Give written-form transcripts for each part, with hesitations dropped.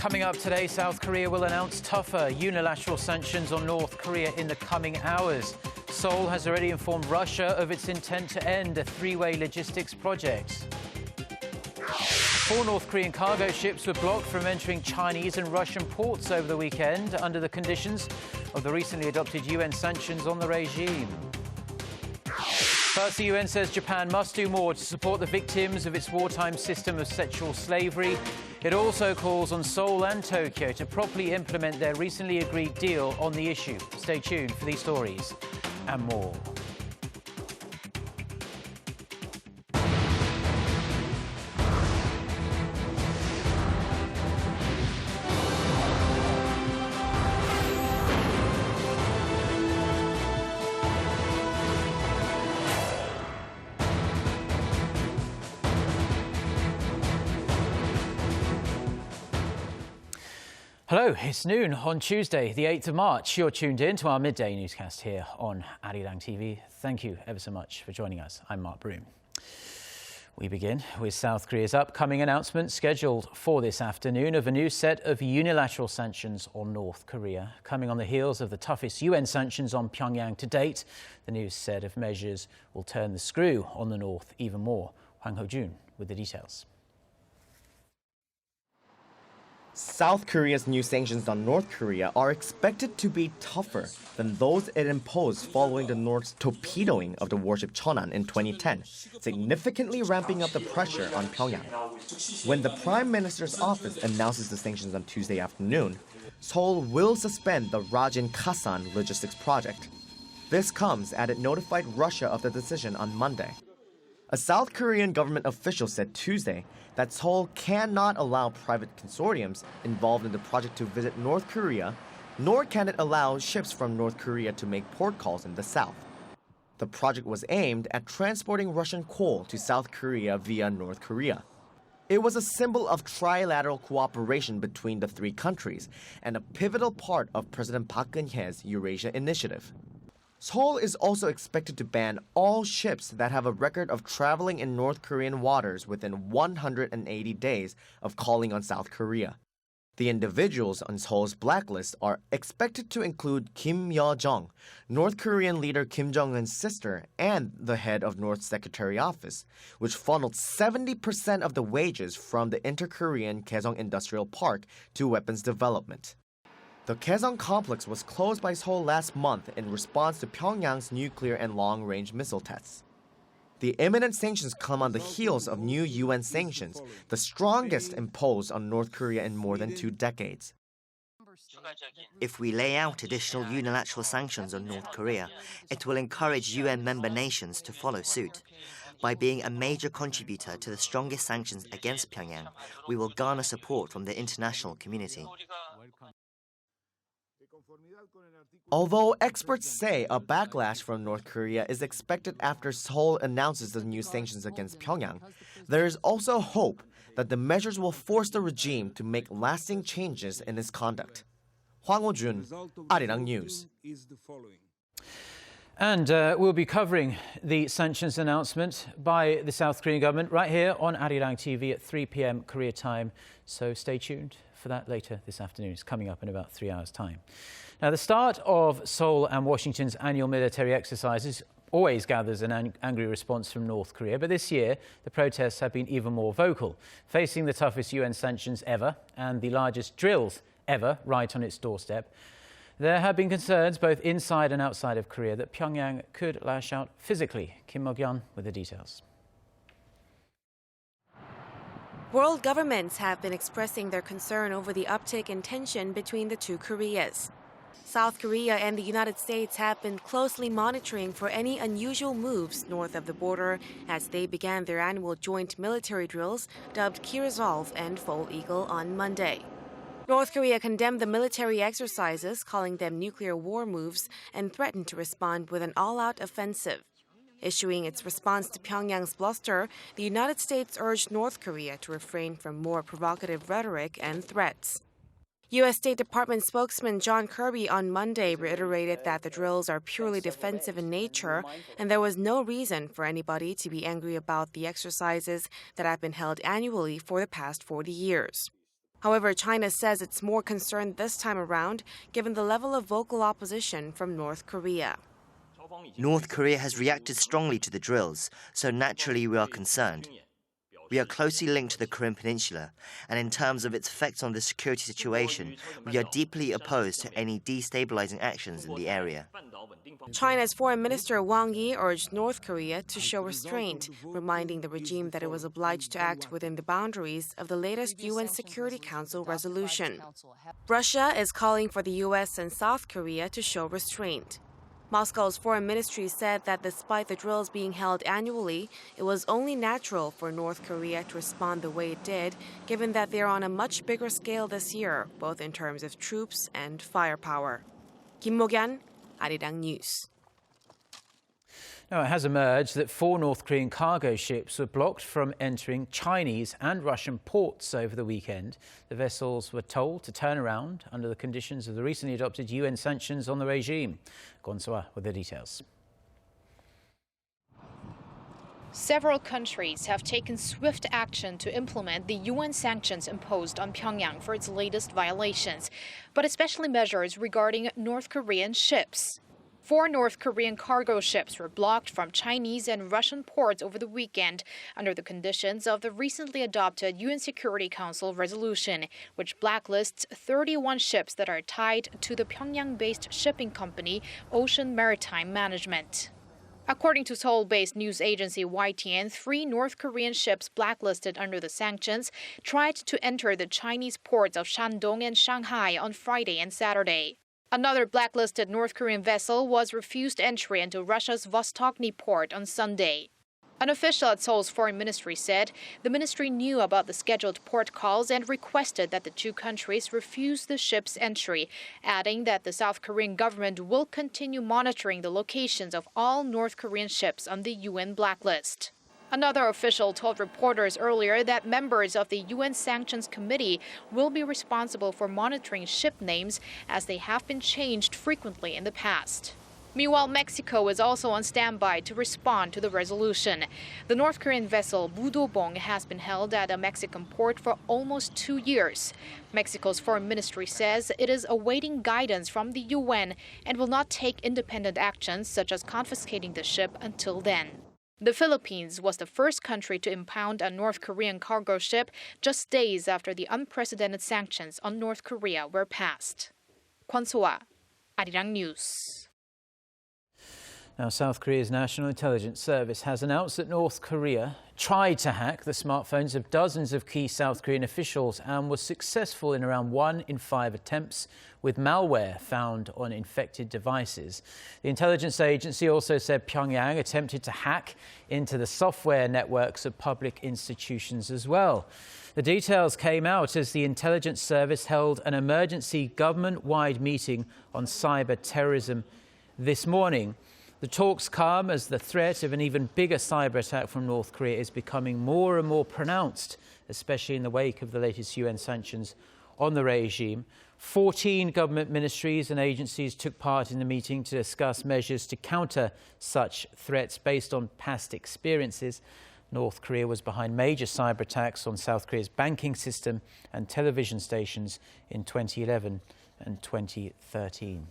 Coming up today, South Korea will announce tougher unilateral sanctions on North Korea in the coming hours. Seoul has already informed Russia of its intent to end a three-way logistics project. 4 North Korean cargo ships were blocked from entering Chinese and Russian ports over the weekend under the conditions of the recently adopted UN sanctions on the regime. First, the UN says Japan must do more to support the victims of its wartime system of sexual slavery. It also calls on Seoul and Tokyo to properly implement their recently agreed deal on the issue. Stay tuned for these stories and more. Hello, it's noon on Tuesday, the 8th of March. You're tuned in to our midday newscast here on Arirang TV. Thank you ever so much for joining us. I'm Mark Broom. We begin with South Korea's upcoming announcement scheduled for this afternoon of a new set of unilateral sanctions on North Korea. Coming on the heels of the toughest UN sanctions on Pyongyang to date, the new set of measures will turn the screw on the North even more. Hwang Ho-jun with the details. South Korea's new sanctions on North Korea are expected to be tougher than those it imposed following the North's torpedoing of the warship Cheonan in 2010, significantly ramping up the pressure on Pyongyang. When the Prime Minister's office announces the sanctions on Tuesday afternoon, Seoul will suspend the Rajin-Kasan logistics project. This comes as it notified Russia of the decision on Monday. A South Korean government official said Tuesday that Seoul cannot allow private consortiums involved in the project to visit North Korea, nor can it allow ships from North Korea to make port calls in the south. The project was aimed at transporting Russian coal to South Korea via North Korea. It was a symbol of trilateral cooperation between the three countries and a pivotal part of President Park Geun-hye's Eurasia Initiative. Seoul is also expected to ban all ships that have a record of traveling in North Korean waters within 180 days of calling on South Korea. The individuals on Seoul's blacklist are expected to include Kim Yo-jong, North Korean leader Kim Jong-un's sister and the head of North Secretary Office, which funneled 70% of the wages from the inter-Korean Kaesong Industrial Park to weapons development. The Kaesong complex was closed by Seoul last month in response to Pyongyang's nuclear and long-range missile tests. The imminent sanctions come on the heels of new UN sanctions, the strongest imposed on North Korea in more than 2 decades. If we lay out additional unilateral sanctions on North Korea, it will encourage UN member nations to follow suit. By being a major contributor to the strongest sanctions against Pyongyang, we will garner support from the international community. Although experts say a backlash from North Korea is expected after Seoul announces the new sanctions against Pyongyang, there is also hope that the measures will force the regime to make lasting changes in its conduct. Hwang Ho-jun, Arirang News. And we'll be covering the sanctions announcement by the South Korean government right here on Arirang TV at 3 p.m. Korea time. So stay tuned for that later this afternoon. It's coming up in about 3 hours' time. Now, the start of Seoul and Washington's annual military exercises always gathers an angry response from North Korea, but this year the protests have been even more vocal, facing the toughest UN sanctions ever and the largest drills ever right on its doorstep. There have been concerns both inside and outside of Korea that Pyongyang could lash out physically. Kim Mok-yeon with the details. World governments have been expressing their concern over the uptick in tension between the two Koreas. South Korea and the United States have been closely monitoring for any unusual moves north of the border as they began their annual joint military drills dubbed Key Resolve and Foal Eagle on Monday. North Korea condemned the military exercises, calling them nuclear war moves, and threatened to respond with an all-out offensive. Issuing its response to Pyongyang's bluster, the United States urged North Korea to refrain from more provocative rhetoric and threats. U.S. State Department spokesman John Kirby on Monday reiterated that the drills are purely defensive in nature, and there was no reason for anybody to be angry about the exercises that have been held annually for the past 40 years. However, China says it's more concerned this time around, given the level of vocal opposition from North Korea. North Korea has reacted strongly to the drills, so naturally we are concerned. We are closely linked to the Korean Peninsula, and in terms of its effects on the security situation, we are deeply opposed to any destabilizing actions in the area. China's Foreign Minister Wang Yi urged North Korea to show restraint, reminding the regime that it was obliged to act within the boundaries of the latest UN Security Council resolution. Russia is calling for the U.S. and South Korea to show restraint. Moscow's foreign ministry said that despite the drills being held annually, it was only natural for North Korea to respond the way it did, given that they're on a much bigger scale this year, both in terms of troops and firepower. Kim Mo-kyan, Arirang News. Now, it has emerged that 4 North Korean cargo ships were blocked from entering Chinese and Russian ports over the weekend. The vessels were told to turn around under the conditions of the recently adopted UN sanctions on the regime. Kwon So-ah with the details. Several countries have taken swift action to implement the UN sanctions imposed on Pyongyang for its latest violations, but especially measures regarding North Korean ships. 4 North Korean cargo ships were blocked from Chinese and Russian ports over the weekend under the conditions of the recently adopted UN Security Council resolution, which blacklists 31 ships that are tied to the Pyongyang-based shipping company Ocean Maritime Management. According to Seoul-based news agency YTN, 3 North Korean ships blacklisted under the sanctions tried to enter the Chinese ports of Shandong and Shanghai on Friday and Saturday. Another blacklisted North Korean vessel was refused entry into Russia's Vostochny port on Sunday. An official at Seoul's foreign ministry said the ministry knew about the scheduled port calls and requested that the 2 countries refuse the ship's entry, adding that the South Korean government will continue monitoring the locations of all North Korean ships on the UN blacklist. Another official told reporters earlier that members of the UN Sanctions Committee will be responsible for monitoring ship names as they have been changed frequently in the past. Meanwhile, Mexico is also on standby to respond to the resolution. The North Korean vessel Budobong has been held at a Mexican port for almost 2 years. Mexico's foreign ministry says it is awaiting guidance from the UN and will not take independent actions such as confiscating the ship until then. The Philippines was the first country to impound a North Korean cargo ship just days after the unprecedented sanctions on North Korea were passed. Kwon So-ah, Arirang News. Now, South Korea's National Intelligence Service has announced that North Korea tried to hack the smartphones of dozens of key South Korean officials and was successful in around 1 in 5 attempts, with malware found on infected devices. The intelligence agency also said Pyongyang attempted to hack into the software networks of public institutions as well. The details came out as the intelligence service held an emergency government-wide meeting on cyber terrorism this morning. The talks come as the threat of an even bigger cyber attack from North Korea is becoming more and more pronounced, especially in the wake of the latest UN sanctions on the regime. 14 government ministries and agencies took part in the meeting to discuss measures to counter such threats based on past experiences. North Korea was behind major cyber attacks on South Korea's banking system and television stations in 2011 and 2013.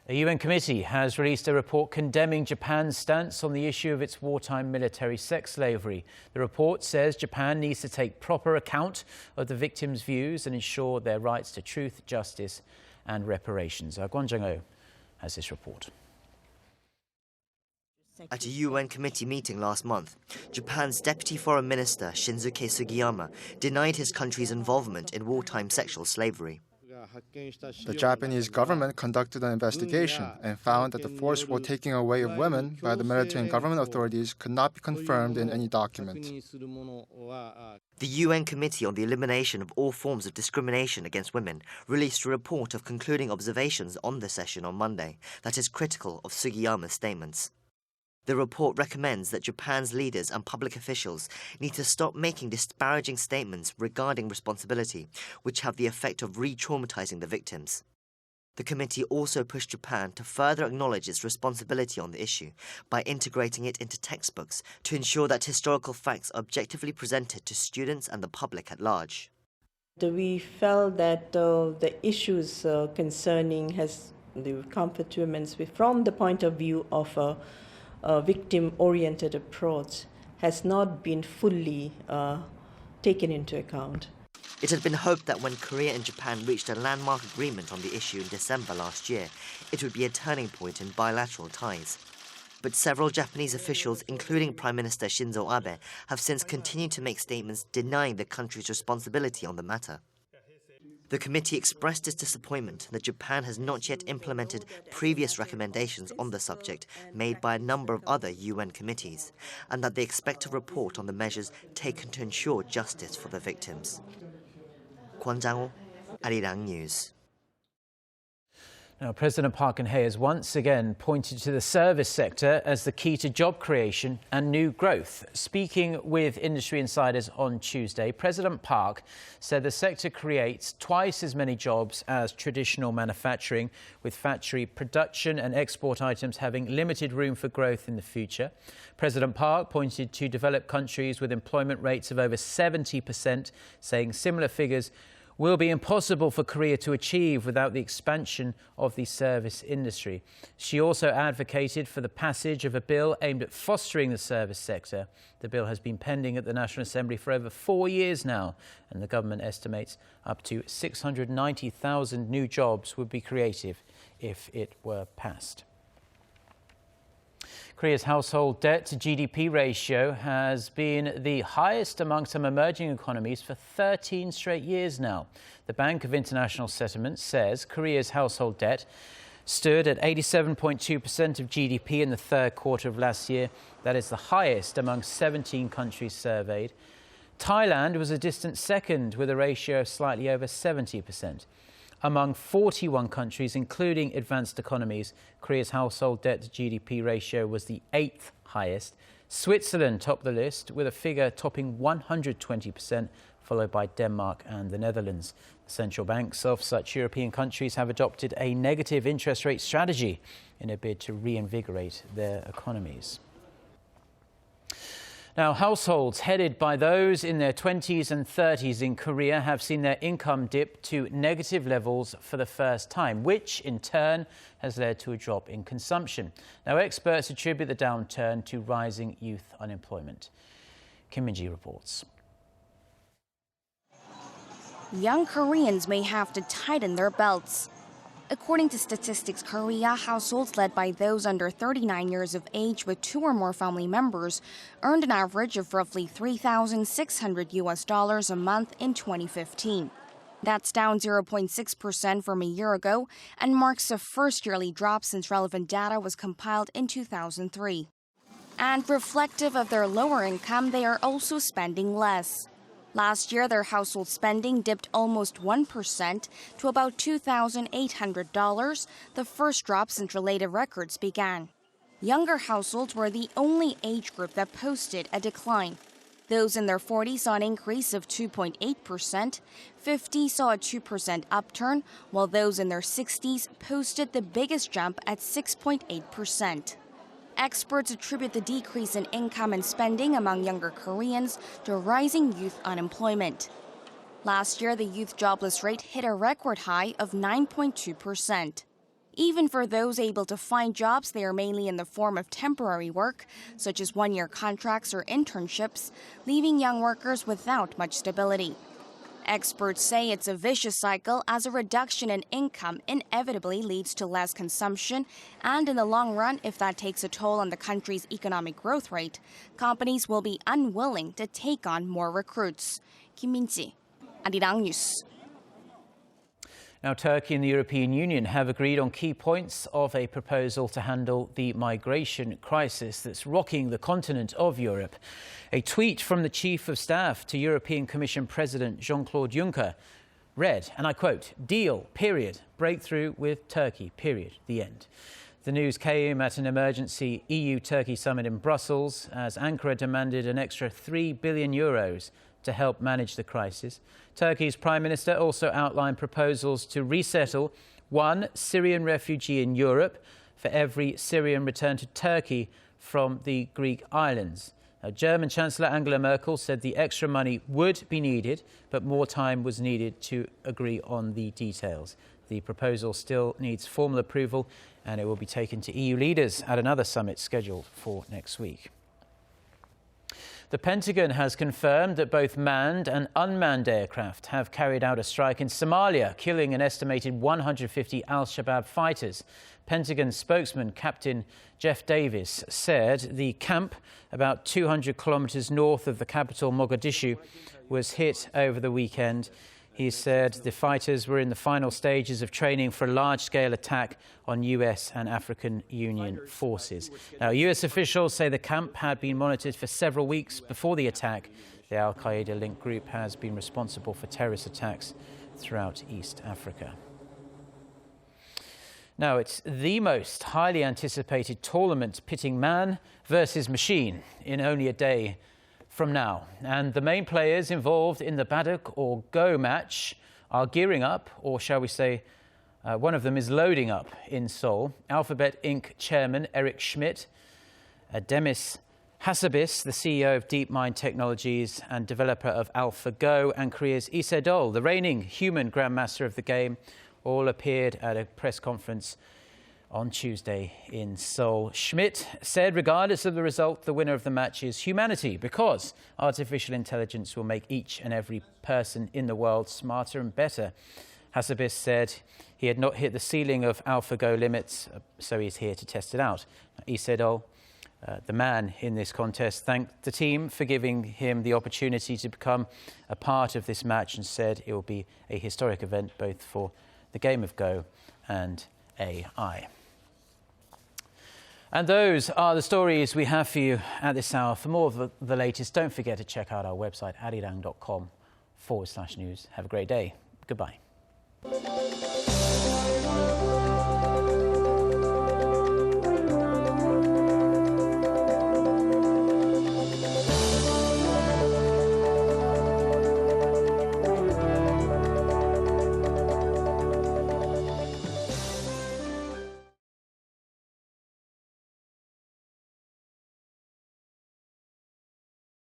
A UN committee has released a report condemning Japan's stance on the issue of its wartime military sex slavery. The report says Japan needs to take proper account of the victims' views and ensure their rights to truth, justice and reparations. Kwon Jung-oh has this report. At a UN committee meeting last month, Japan's Deputy Foreign Minister Shinsuke Sugiyama denied his country's involvement in wartime sexual slavery. The Japanese government conducted an investigation and found that the forceful taking away of women by the military and government authorities could not be confirmed in any document. The UN Committee on the Elimination of All Forms of Discrimination Against Women released a report of concluding observations on the session on Monday that is critical of Sugiyama's statements. The report recommends that Japan's leaders and public officials need to stop making disparaging statements regarding responsibility, which have the effect of re-traumatizing the victims. The committee also pushed Japan to further acknowledge its responsibility on the issue by integrating it into textbooks to ensure that historical facts are objectively presented to students and the public at large. We felt that the issues concerning the comfort to women from the point of view of a victim-oriented approach has not been fully taken into account. It had been hoped that when Korea and Japan reached a landmark agreement on the issue in December last year, it would be a turning point in bilateral ties. But several Japanese officials, including Prime Minister Shinzo Abe, have since continued to make statements denying the country's responsibility on the matter. The committee expressed its disappointment that Japan has not yet implemented previous recommendations on the subject made by a number of other UN committees, and that they expect a report on the measures taken to ensure justice for the victims. Kwon Jang-ho, Arirang News. Now, President Park Geun-hye has once again pointed to the service sector as the key to job creation and new growth. Speaking with industry insiders on Tuesday, President Park said the sector creates twice as many jobs as traditional manufacturing, with factory production and export items having limited room for growth in the future. President Park pointed to developed countries with employment rates of over 70%, saying similar figures will be impossible for Korea to achieve without the expansion of the service industry. She also advocated for the passage of a bill aimed at fostering the service sector. The bill has been pending at the National Assembly for over 4 years now, and the government estimates up to 690,000 new jobs would be created if it were passed. Korea's household debt-to-GDP ratio has been the highest among some emerging economies for 13 straight years now. The Bank of International Settlements says Korea's household debt stood at 87.2% of GDP in the third quarter of last year. That is the highest among 17 countries surveyed. Thailand was a distant second with a ratio of slightly over 70%. Among 41 countries, including advanced economies, Korea's household debt-to-GDP ratio was the 8th highest. Switzerland topped the list with a figure topping 120%, followed by Denmark and the Netherlands. The central banks of such European countries have adopted a negative interest rate strategy in a bid to reinvigorate their economies. Now, households headed by those in their 20s and 30s in Korea have seen their income dip to negative levels for the first time, which in turn has led to a drop in consumption. Now, experts attribute the downturn to rising youth unemployment. Kim Min-ji reports. Young Koreans may have to tighten their belts. According to Statistics Korea, households led by those under 39 years of age with 2 or more family members earned an average of roughly $3,600 a month in 2015. That's down 0.6% from a year ago and marks the first yearly drop since relevant data was compiled in 2003. And reflective of their lower income, they are also spending less. Last year, their household spending dipped almost 1% to about $2,800, the first drop since related records began. Younger households were the only age group that posted a decline. Those in their 40s saw an increase of 2.8%, 50 saw a 2% upturn, while those in their 60s posted the biggest jump at 6.8%. Experts attribute the decrease in income and spending among younger Koreans to rising youth unemployment. Last year, the youth jobless rate hit a record high of 9.2%. Even for those able to find jobs, they are mainly in the form of temporary work, such as one-year contracts or internships, leaving young workers without much stability. Experts say it's a vicious cycle as a reduction in income inevitably leads to less consumption, and in the long run, if that takes a toll on the country's economic growth rate, companies will be unwilling to take on more recruits. Kim Min-ji, Arirang News. Now, Turkey and the European Union have agreed on key points of a proposal to handle the migration crisis that's rocking the continent of Europe. A tweet from the Chief of Staff to European Commission President Jean-Claude Juncker read, and I quote, "Deal, period. Breakthrough with Turkey, period. The end." The news came at an emergency EU-Turkey summit in Brussels as Ankara demanded an extra €3 billion to help manage the crisis. Turkey's Prime Minister also outlined proposals to resettle one Syrian refugee in Europe for every Syrian returned to Turkey from the Greek islands. Now, German Chancellor Angela Merkel said the extra money would be needed, but more time was needed to agree on the details. The proposal still needs formal approval, and it will be taken to EU leaders at another summit scheduled for next week. The Pentagon has confirmed that both manned and unmanned aircraft have carried out a strike in Somalia, killing an estimated 150 al-Shabaab fighters. Pentagon spokesman Captain Jeff Davis said the camp, about 200 kilometers north of the capital Mogadishu, was hit over the weekend. He said the fighters were in the final stages of training for a large-scale attack on US and African Union forces. Now, US officials say the camp had been monitored for several weeks before the attack. The al-Qaeda-linked group has been responsible for terrorist attacks throughout East Africa. Now, it's the most highly anticipated tournament pitting man versus machine in only a day from now. And the main players involved in the Baduk or Go match are gearing up, or shall we say, one of them is loading up in Seoul. Alphabet Inc. chairman Eric Schmidt, Demis Hassabis, the CEO of DeepMind Technologies and developer of AlphaGo, and Korea's Lee Se-dol, the reigning human grandmaster of the game, all appeared at a press conference on Tuesday in Seoul. Schmidt said, regardless of the result, the winner of the match is humanity, because artificial intelligence will make each and every person in the world smarter and better. Hassabis said he had not hit the ceiling of AlphaGo limits, so he's here to test it out. Lee Se-dol, the man in this contest, thanked the team for giving him the opportunity to become a part of this match and said it will be a historic event both for the game of Go and AI. And those are the stories we have for you at this hour. For more of the latest, don't forget to check out our website, arirang.com/news. Have a great day. Goodbye.